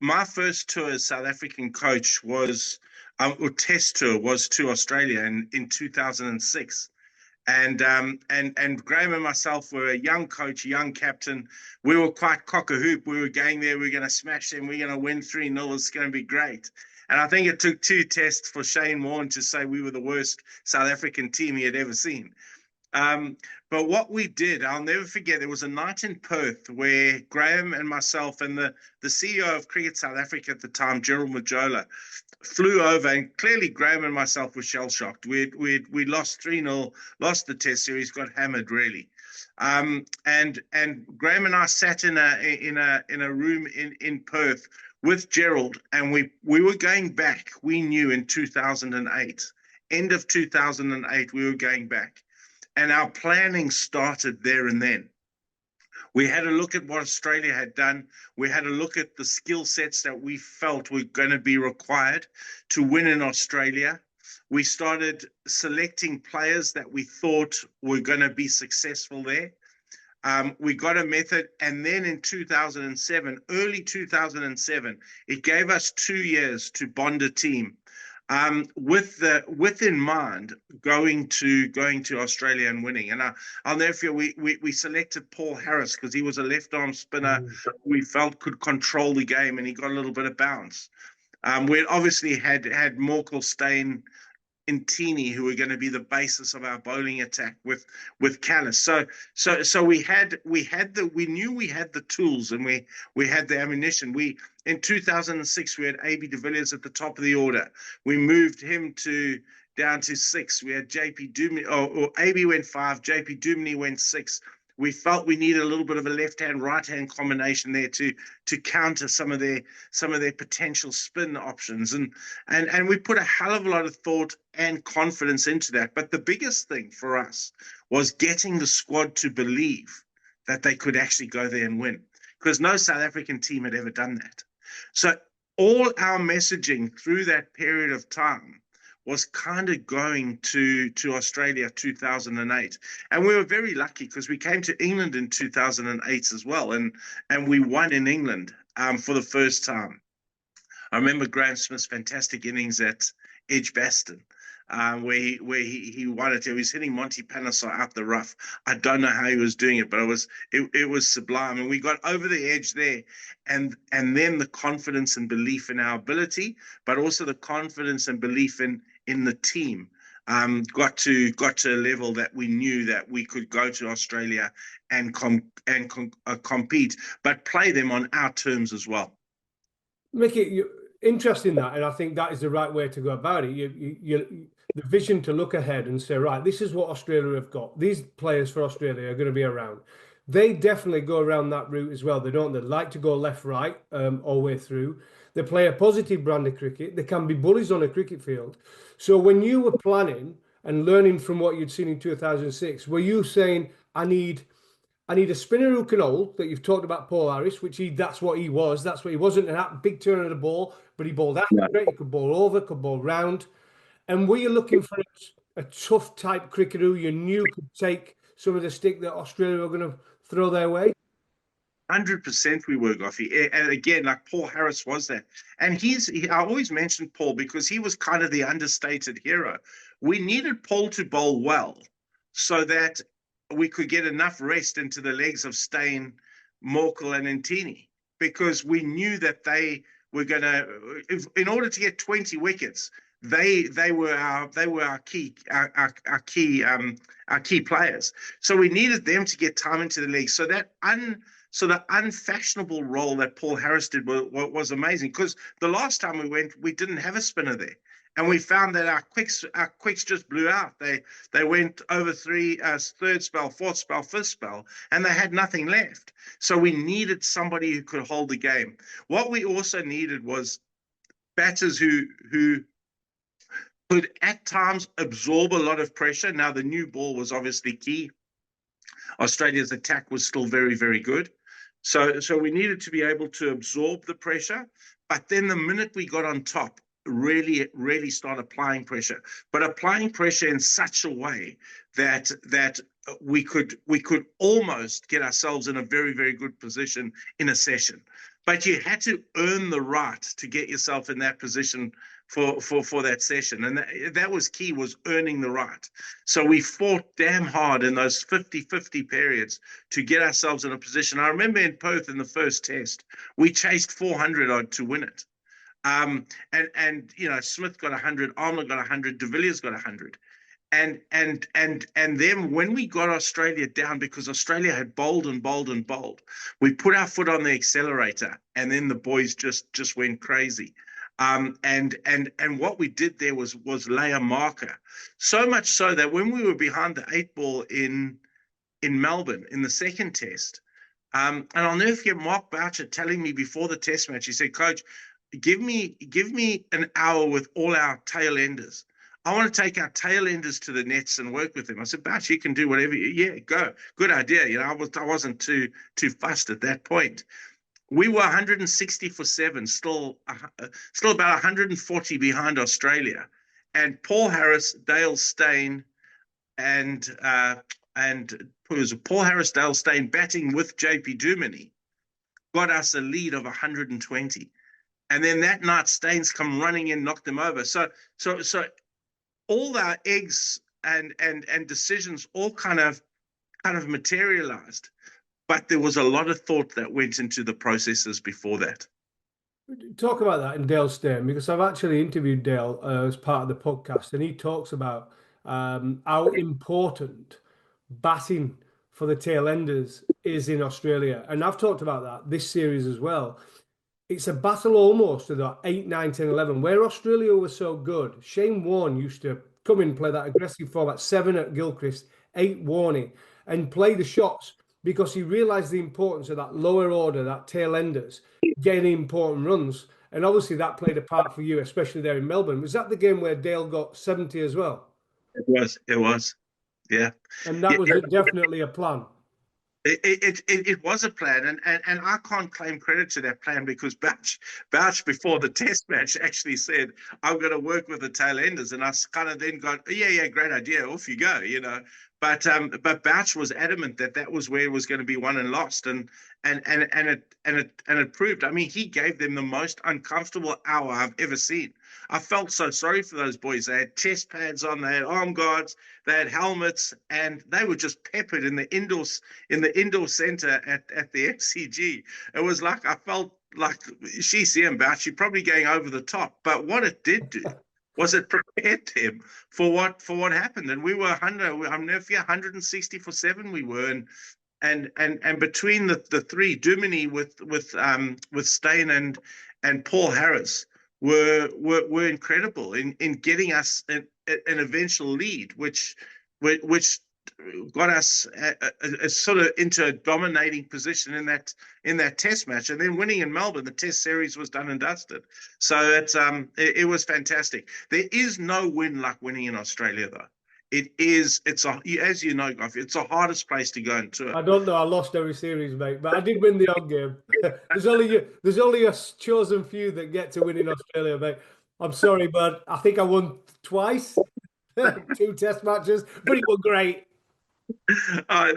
my first tour as South African coach was, or test tour was to Australia in 2006. And Graham and myself were a young coach, a young captain. We were quite cock a hoop. We were going there. We're going to smash them. We're going to win 3-0. It's going to be great. And I think it took 2 tests for Shane Warne to say we were the worst South African team he had ever seen. But what we did, I'll never forget, there was a night in Perth where Graham and myself and the CEO of Cricket South Africa at the time, Gerald Majola, flew over, and clearly Graham and myself were shell-shocked. We lost 3-0, lost the test series, got hammered really. And Graham and I sat in a room in Perth with Gerald, and we were going back. We knew in 2008, end of 2008, we were going back. And our planning started there and then. We had a look at what Australia had done. We had a look at the skill sets that we felt were going to be required to win in Australia. We started selecting players that we thought were going to be successful there. We got a method, and then in 2007, early 2007, it gave us 2 years to bond a team. With in mind going to Australia and winning. And I'll never forget, we selected Paul Harris because he was a left arm spinner we felt could control the game, and he got a little bit of bounce. We obviously had Morkel, Steyn, Intini, who were going to be the basis of our bowling attack with Callis. So we knew we had the tools, and we had the ammunition. In 2006 we had AB de Villiers at the top of the order. We moved him down to 6. We had JP Duminy, or AB went 5, JP Duminy went 6. We felt we needed a little bit of a left-hand, right-hand combination there to counter some of their potential spin options, and we put a hell of a lot of thought and confidence into that. But the biggest thing for us was getting the squad to believe that they could actually go there and win, because no South African team had ever done that. So all our messaging through that period of time was kind of going to Australia 2008. And we were very lucky because we came to England in 2008 as well. And we won in England for the first time. I remember Graham Smith's fantastic innings at Edgbaston, where he won it. He was hitting Monty Panesar out the rough. I don't know how he was doing it, but it was sublime. And we got over the edge there. And then the confidence and belief in our ability, but also the confidence and belief in the team got to a level that we knew that we could go to Australia and compete, but play them on our terms as well. Mickey, interesting that, and I think that is the right way to go about it. The vision to look ahead and say, right, this is what Australia have got. These players for Australia are going to be around. They definitely go around that route as well. They like to go left, right, all the way through. They play a positive brand of cricket. They can be bullies on a cricket field. So when you were planning and learning from what you'd seen in 2006, were you saying, I need a spinner who can hold, that you've talked about Paul Harris, which that's what he was. That's what he wasn't, a big turn of the ball, but he bowled accurate. He could bowl over, could bowl round. And were you looking for a tough type cricketer who you knew could take some of the stick that Australia were going to throw their way? 100% we were, Goughy. And again, like Paul Harris was that. And I always mentioned Paul because he was kind of the understated hero. We needed Paul to bowl well so that we could get enough rest into the legs of Steyn, Morkel, and Intini, because we knew that they were going to, in order to get 20 wickets, they were our key players. So we needed them to get time into the league. So the unfashionable role that Paul Harris did was amazing, because the last time we went, we didn't have a spinner there. And we found that our quicks just blew out. They went over third spell, fourth spell, fifth spell, and they had nothing left. So we needed somebody who could hold the game. What we also needed was batters who could at times absorb a lot of pressure. Now, the new ball was obviously key. Australia's attack was still very, very good. So we needed to be able to absorb the pressure. But then the minute we got on top, really start applying pressure. But applying pressure in such a way that we could almost get ourselves in a very, very good position in a session. but you had to earn the right to get yourself in that position for that session. And that was key, was earning the right. So we fought damn hard in those 50-50 periods to get ourselves in a position. I remember in Perth in the first test, we chased 400 odd to win it. And you know, Smith got 100, Arnold got 100, De Villiers got 100. And then when we got Australia down, because Australia had bowled and bowled and bowled, we put our foot on the accelerator, and then the boys just went crazy. And what we did there was lay a marker, so much so that when we were behind the 8 ball in Melbourne in the second test, and I'll never forget Mark Boucher telling me before the test match, he said, "Coach, give me an hour with all our tail enders. I want to take our tail enders to the nets and work with them." I said, "Boucher, you can do whatever yeah, go. Good idea." You know, I wasn't too fussed at that point. We were 160 for 7, still about 140 behind Australia. And Paul Harris, Dale Steyn, and it was Paul Harris, Dale Steyn batting with JP Duminy got us a lead of 120. And then that night, Staines come running in, knocked them over. So all our eggs and decisions all kind of materialized. But there was a lot of thought that went into the processes before that. Talk about that in Dale Steyn, because I've actually interviewed Dale as part of the podcast, and he talks about how important batting for the tail enders is in Australia. And I've talked about that this series as well. It's a battle almost to the 8, 9, 10, 11, where Australia was so good. Shane Warne used to come in, play that aggressive format, 7 at Gilchrist, 8 Warney, and play the shots, because he realised the importance of that lower order, that tail enders, getting important runs. And obviously that played a part for you, especially there in Melbourne. Was that the game where Dale got 70 as well? It was. Yeah. And that was definitely a plan. It was a plan, and I can't claim credit to that plan, because Bouch before the test match actually said, "I'm going to work with the tail enders," and I kind of then got, yeah, great idea, off you go, you know. But Bouch was adamant that was where it was going to be won and lost, and it proved. I mean, he gave them the most uncomfortable hour I've ever seen. I felt so sorry for those boys. They had chest pads on, they had arm guards, they had helmets, and they were just peppered in the indoor center at the FCG. It was like, I felt like Shisi Bouch probably going over the top. But what it did do was it prepared them for what happened. And we were 160 for 7 we were, and between the three, Duminy with Steyn and Paul Harris were incredible in getting us an eventual lead, which got us sort of into a dominating position in that test match, and then winning in Melbourne. The test series was done and dusted. So it was fantastic. There is no win like winning in Australia, though. As you know, Gough, it's the hardest place to go into. I don't know. I lost every series, mate, but I did win the odd game. There's only a chosen few that get to win in Australia, mate. I'm sorry, but I think I won twice, 2 test matches, but it was great.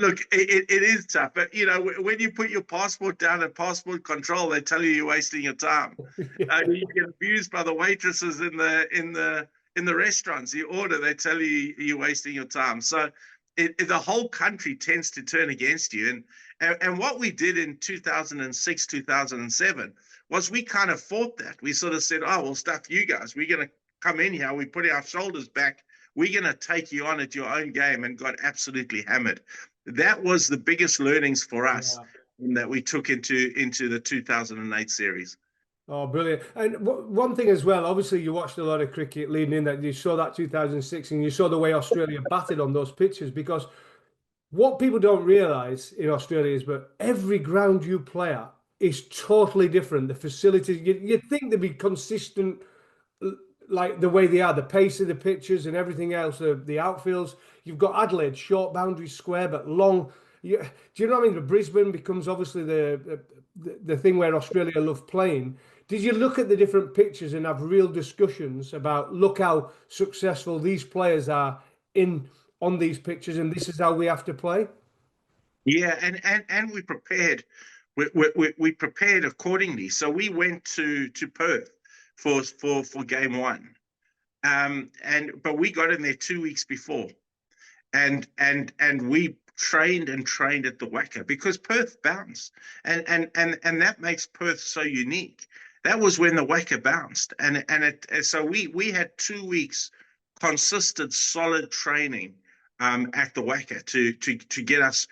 Look, it is tough, but you know, when you put your passport down at passport control, they tell you you're wasting your time. You get abused by the waitresses in the restaurants. You order, they tell you you're wasting your time. So the whole country tends to turn against you. And what we did in 2006, 2007 was we kind of fought that. We sort of said, "Oh, well, stuff you guys. We're going to come in here. We put our shoulders back. We're going to take you on at your own game," and got absolutely hammered. That was the biggest learnings for us that we took into the 2008 series. Oh, brilliant. And one thing as well, obviously you watched a lot of cricket leading in that. You saw that 2006 and you saw the way Australia batted on those pitches, because what people don't realise in Australia is that every ground you play at is totally different. The facilities, you'd think they'd be consistent, like the way they are, the pace of the pitches and everything else, the outfields. You've got Adelaide, short boundary square, but long. Do you know what I mean? The Brisbane becomes obviously the thing where Australia love playing. Did you look at the different pitches and have real discussions about, look how successful these players are on these pitches, and this is how we have to play? Yeah, and we prepared we prepared accordingly. So we went to Perth for game one, but we got in there 2 weeks before, and we trained and trained at the Wacker because Perth bounced, and that makes Perth so unique. That was when the Wacker bounced, so we had 2 weeks consistent, solid training at the Wacker to get us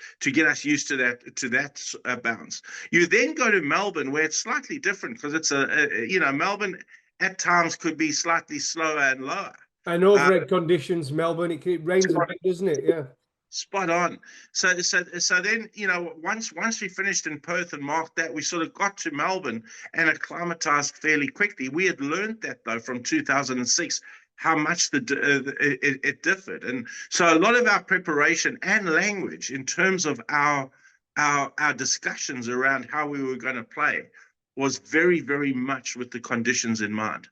used to that bounce. You then go to Melbourne, where it's slightly different because it's Melbourne at times could be slightly slower and lower. And overhead conditions, Melbourne, it rains a bit, doesn't it? Yeah. Spot on. So then, once we finished in Perth and marked that, we sort of got to Melbourne and acclimatized fairly quickly. We had learned that, though, from 2006, how much it differed. And so a lot of our preparation and language in terms of our discussions around how we were going to play was very, very much with the conditions in mind.